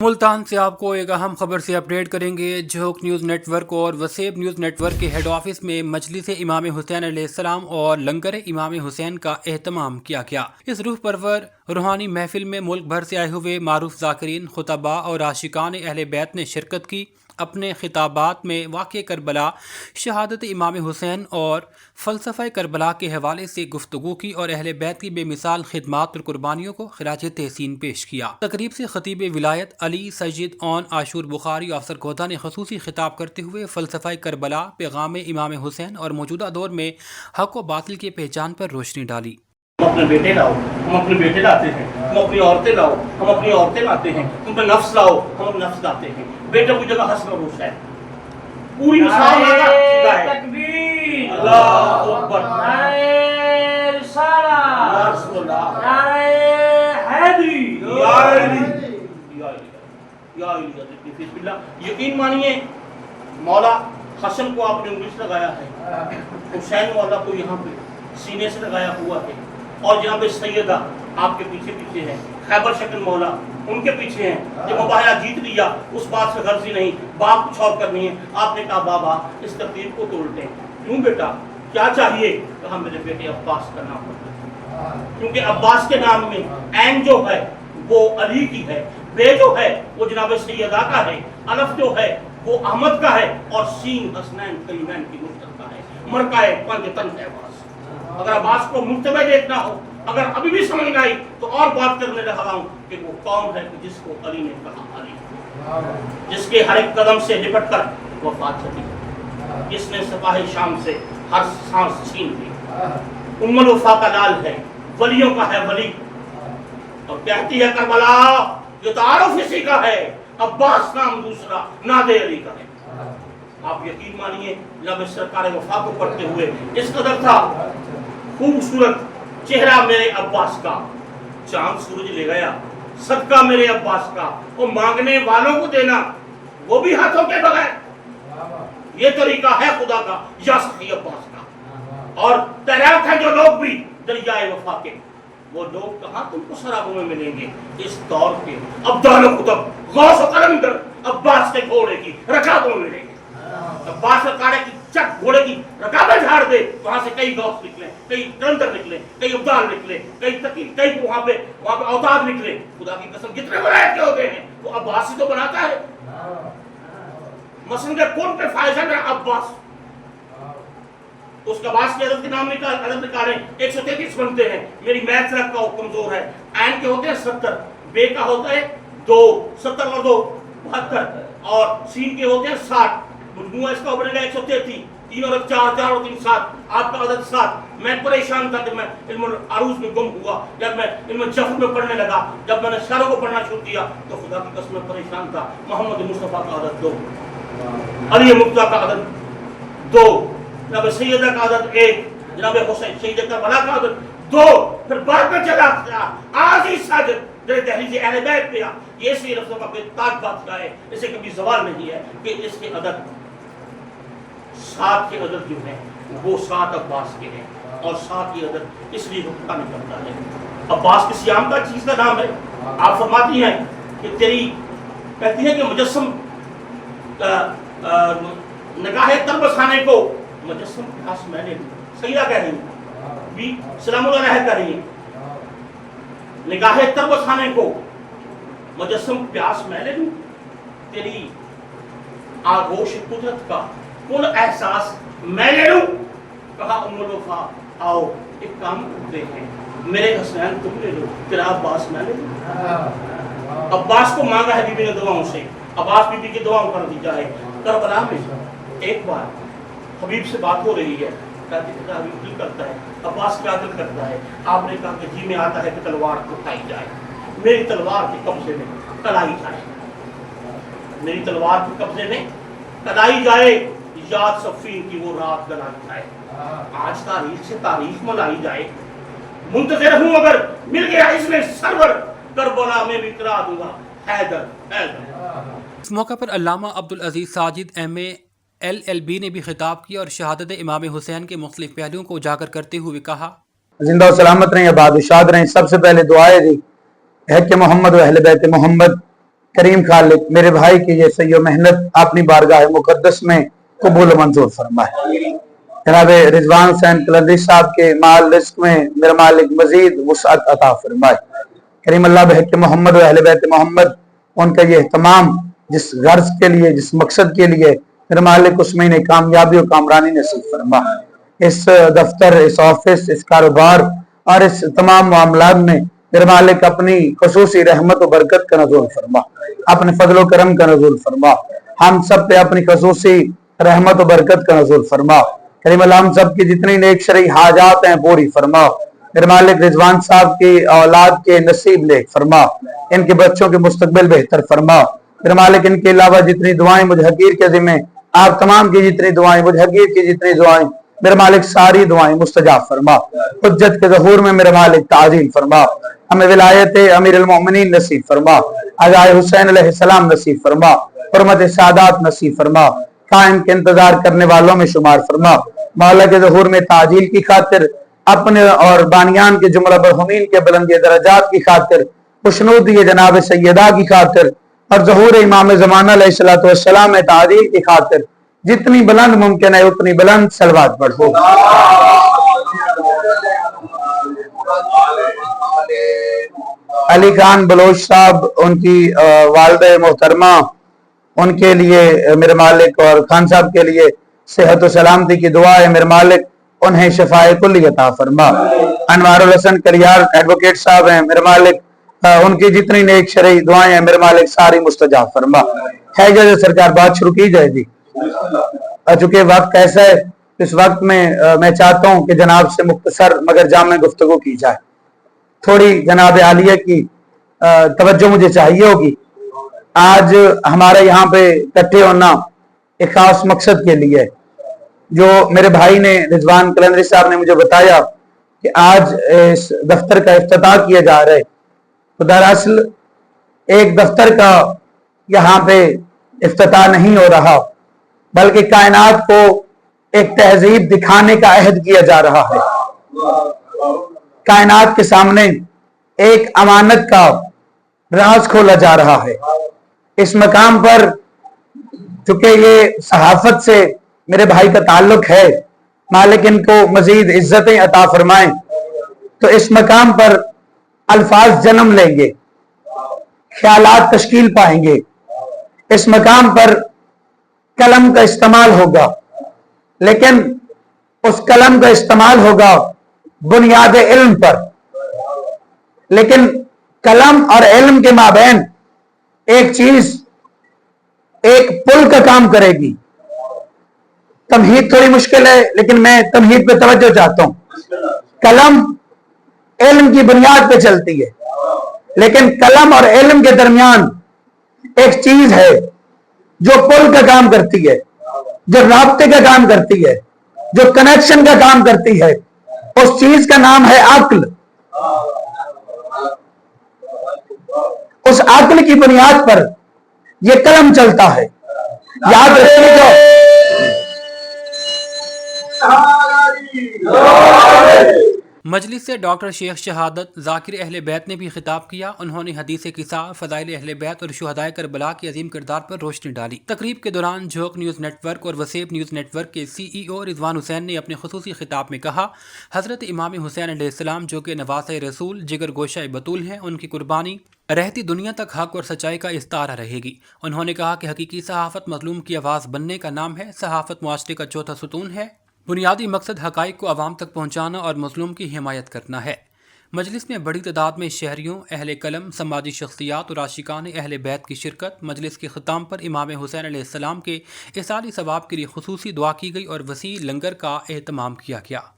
मुल्तान से आपको एक अहम खबर से अपडेट करेंगे। झोंक न्यूज़ नेटवर्क और वसेब न्यूज़ नेटवर्क के हेड ऑफिस में मजलिस इमाम हुसैन अलैहिस्सलाम और लंगर इमाम हुसैन का एहतमाम किया गया। इस रूह परवर रूहानी महफिल में मुल्क भर से आए हुए मारूफ ज़ाकिरीन, खुतबा और आशिकान अहले बैत ने शिरकत की। अपने खिताबात में वाक़े करबला, शहादत इमाम हुसैन और फ़लसफ़ा करबला के हवाले से गुफ्तगू की और अहले बैत की बेमिसाल खिदमात और कुर्बानियों को खिराज तहसीन पेश किया। तकरीब से खतीब विलायत अली सैयद ऑन आशूर बुखारी अफसर कोहता ने खसूसी खिताब करते हुए फ़लसफ़ा करबला, पैगाम इमाम हुसैन और मौजूदा दौर में हक़ व बातिल की पहचान पर रोशनी डाली। हम अपने बेटे लाओ, हम अपने बेटे लाते हैं, हम अपनी औरतें लाओ, हम अपनी औरतें लाते हैं, तुम पे नफ्स लाओ, हम अपने नफ्स लाते हैं। बेटे की जगह हसन और हुसैन पूरी मिसाल तकबीर, अल्लाहु अकबर, नारे रिसालत, या रसूलल्लाह, नारे हैदरी, या अली, या अली, बिस्मिल्लाह। यकीन मानिए मौला हसन को आपने उंगली से लगाया है, हुसैन मौला को यहाँ पे सीने से लगाया हुआ है, और जहाँ पे सैयदा आपके पीछे पीछे है, खैबर शक्ल मौला उनके पीछे हैं। जब मुबाया जीत लिया उस बात से गर्जी नहीं, बात कुछ और करनी है। आपने कहा बाबा इस तरतीब को तोड़ दें। क्यों बेटा, क्या चाहिए? कहा मेरे बेटे अब्बास का नाम होता है, क्योंकि अब्बास के नाम में ऐन जो है वो अली की है, बे जो है वो जनाब सैयदा का है, अलफ जो है वो अहमद का है, और सीन हसनैन करीमैन की मुश्तरका है, मरकाए पंजतन है अब्बास। अगर अब्बास को मुफ्त में देखना हो, अगर अभी भी समझ आई तो और बात करने लगा हूं कि वो कौन है जिसको अली ने कहा अली, जिसके हर एक कदम से लिपट कर वफात चली, जिसने सिपाही शाम से हर सांस छीन ली, उम्मुल वफा का लाल है, वलियों का है वली। और कहती है करबला ये तारुफ इसी का है, अब्बास नाम दूसरा नादे अली का है। आप यकीन मानिए जब सरकार वफा को पढ़ते हुए इस कदर था खूबसूरत चेहरा मेरे अब्बास का, चांद सूरज ले गया सदका मेरे अब्बास का, वो मांगने वालों को देना वो भी हाथों के बगैर, ये तरीका है खुदा का या सही अब्बास का। और तैयार थे जो लोग भी दरियाए वफा के, वो लोग कहाँ तुमको शराबों में मिलेंगे इस दौर के अब्दाल खुतब गौस और कलंदर अब्बास के घोड़े की रकाबों में मिलेंगे। अब्बास काड़े की चट घोड़े की रकाबें झाड़ दे, वहां से कई गौस निकले, कई कलंदर निकले, कई अब्दाल निकले, कई वहां पे औताद निकले। खुदा की कसम जितने वलायत के होते हैं वो अब्बास ही तो बनाता है। मसलन के कौन पे फायदा है अब्बास, उसका अब्बास के अदद के नाम निकाले 133 बनते हैं। मेरी मैथ रखा कमजोर है। ऐन के होते हैं 70, बे का होता है 2, 70 और 2 72, और सीन के होते हैं 60। मजमूआ इसका बनेगा 133, 3 और 4, 4 और 3 7, आपका अदद 7। मैं परेशान था जब मैं इल्मुल अरूज में गुम हुआ, जब मैं इल्मुल जफ्र में पढ़ने लगा, जब मैंने शरह को पढ़ना शुरू किया तो खुदा की कसम में परेशान था। मोहम्मद मुस्तफा का अदद 2, अली मुर्तजा का अदद 2, जनाब सैयदा का अदद 1, जनाब हुसैन सैयद करबला का अदद 2, फिर बाद में चला आज ही साजिद दहलीज अहले बैत पे ये इसी लफ्ज़ों का बेताज बादशाह है, इसे कभी सवाल नहीं है कि इसके अदद 7 के अदद जो है वो 7 अब्बास के हैं, और 7 की अदद इसलिए पता नहीं करता है। अब्बास किसी आम का चीज का नाम है। आप फरमाती हैं कि तेरी कहती है कि मुजस्सम निगाह तर बसाने को मुजस्सम खास मैंने सैयदा कह रही हूँ भी सलामुल्लाह अलैह कह रही है, निगाह तर बसाने को मुजस्सम प्यास मैं ले लूं, तेरी आगोश कुदरत का कुल एहसास मैं ले लूं। कहा उम्मुल वफा आओ एक काम करते हैं, मेरे हसनैन तुम ले लो, तेरा अब्बास मैं ले लूं। अब्बास को मांगा है बीबी ने दुआओं से, अब्बास बीबी की दुआओं कर दी जाए। करबला में एक बार हबीब से बात हो रही है, हबीब दिल करता है, अब्बास क्या दिल करता है। आपने कहा कि जी में आता है कि तलवार उठाई जाए, मेरी तलवार के कब्जे में कलाई जाए, मेरी तलवार के कब्जे में कलाई जाए, याद सफीन की वो रात गलाई जाए, आज तारीख से तारीख मनाई जाए। मुंतज़िर हूं अगर मिल गया इसमें सरवर, करबला में भी करा दूंगा हैदर हैदर। इस मौके पर अल्लामा अब्दुल अजीज साजिद एम ए LLB ने भी खिताब किया और शहादत इमाम हुसैन के मुख्तलिफ पहलुओं को उजागर करते हुए कहा, जिंदा सलामत रहें, आबाद शाद रहें। सबसे पहले दुआएं दी है कि मोहम्मद व अहले बैत मोहम्मद کریم خالق میرے بھائی کی یہ سعی و محنت اپنی بارگاہ مقدس میں قبول و منظور فرمائے۔ جناب رضوان حسین قلندری صاحب کے مال رزق میں میرا مالک مزید وسعت عطا فرمائے۔ کریم اللہ بحق محمد و اہل بیت محمد ان کا یہ اہتمام جس غرض کے لیے، جس مقصد کے لیے، میرا مالک اس میں انہیں کامیابی و کامرانی نصیب فرما۔ اس دفتر، اس آفس، اس کاروبار اور اس تمام معاملات میں میرے مالک اپنی خصوصی رحمت و برکت کا نزول فرما، اپنے فضل و کرم کا نزول فرما، ہم سب پہ اپنی خصوصی رحمت و برکت کا نزول فرما۔ کریم اللہ ہم سب کی جتنی نیک شرعی حاجات ہیں پوری فرما۔ میرے مالک رضوان صاحب کی اولاد کے نصیب نیک فرما، ان کے بچوں کے مستقبل بہتر فرما۔ میرے مالک ان کے علاوہ جتنی دعائیں مجھ حقیر کے ذمہ، آپ تمام کی جتنی دعائیں، مجھ حقیر کی جتنی دعائیں، میرے مالک ساری دعائیں مستجاب فرما۔ حجت کے ظہور میں میرے مالک تعظیم فرما، ہمیں ولایت امیر المومنین نصیب فرما، عزائے حسین علیہ السلام نصیب فرما، حرمت سعادات نصیب فرما، قائم کے انتظار کرنے والوں میں شمار فرما۔ مولا کے ظہور میں تعجیل کی خاطر، اپنے اور بانیان کے جملہ برہمین کے بلندی درجات کی خاطر، خوشنودی جناب سیدہ کی خاطر اور ظہور امام زمانہ علیہ السلام میں تعجیل کی خاطر جتنی بلند ممکن ہے اتنی بلند صلوات پڑھو۔ علی خان بلوچ صاحب، ان کی والدہ محترمہ، ان کے لیے میرے مالک اور خان صاحب کے لیے صحت و سلامتی کی دعا ہے، میرے مالک انہیں شفاء کلی عطا فرما۔ انوار الحسن کریار ایڈوکیٹ صاحب ہیں، میرے مالک ان کی جتنی نیک شرعی دعائیں ہیں میرے مالک ساری مستجاب فرما۔ ہے جو سرکار بات شروع کی جائے جی، چونکہ وقت ایسا ہے، اس وقت میں چاہتا ہوں کہ جناب سے مختصر مگر جامع گفتگو کی جائے۔ تھوڑی جناب عالیہ کی توجہ مجھے چاہیے ہوگی۔ آج ہمارے یہاں پہ اکٹھے ہونا ایک خاص مقصد کے لیے، جو میرے بھائی نے رضوان قلندری صاحب نے مجھے بتایا کہ آج اس دفتر کا افتتاح کیا جا رہا ہے۔ تو دراصل ایک دفتر کا یہاں پہ افتتاح نہیں ہو رہا، بلکہ کائنات کو ایک تہذیب دکھانے کا عہد کیا جا رہا ہے۔ کائنات کے سامنے ایک امانت کا راز کھولا جا رہا ہے۔ اس مقام پر چونکہ یہ صحافت سے میرے بھائی کا تعلق ہے، مالک ان کو مزید عزتیں عطا فرمائیں، تو اس مقام پر الفاظ جنم لیں گے، خیالات تشکیل پائیں گے، اس مقام پر قلم کا استعمال ہوگا، لیکن اس قلم کا استعمال ہوگا بنیاد علم پر، لیکن قلم اور علم کے مابین ایک چیز ایک پل کا کام کرے گی۔ تمہید تھوڑی مشکل ہے لیکن میں تمہید پہ توجہ چاہتا ہوں۔ قلم علم کی بنیاد پہ چلتی ہے، لیکن قلم اور علم کے درمیان ایک چیز ہے جو پل کا کام کرتی ہے، جو رابطے کا کام کرتی ہے، جو کنیکشن کا کام کرتی ہے، اس چیز کا نام ہے عقل۔ اس عقل کی بنیاد پر یہ قلم چلتا ہے۔ یاد رکھیے گا، مجلس سے ڈاکٹر شیخ شہادت ذاکر اہل بیت نے بھی خطاب کیا۔ انہوں نے حدیث قصہ، فضائل اہل بیت اور شہدائے کربلا کے عظیم کردار پر روشنی ڈالی۔ تقریب کے دوران جھوک نیوز نیٹ ورک اور وسیب نیوز نیٹ ورک کے CEO رضوان حسین نے اپنے خصوصی خطاب میں کہا، حضرت امام حسین علیہ السلام جو کہ نواسۂ رسول، جگر گوشہ بطول ہیں، ان کی قربانی رہتی دنیا تک حق اور سچائی کا استعارہ رہے گی۔ انہوں نے کہا کہ حقیقی صحافت مظلوم کی آواز بننے کا نام ہے۔ صحافت معاشرے کا چوتھا ستون ہے۔ بنیادی مقصد حقائق کو عوام تک پہنچانا اور مظلوم کی حمایت کرنا ہے۔ مجلس میں بڑی تعداد میں شہریوں، اہل قلم، سماجی شخصیات اور عاشقان اہل بیت کی شرکت۔ مجلس کے اختتام پر امام حسین علیہ السلام کے ایصالی ثواب کے لیے خصوصی دعا کی گئی اور وسیع لنگر کا اہتمام کیا گیا۔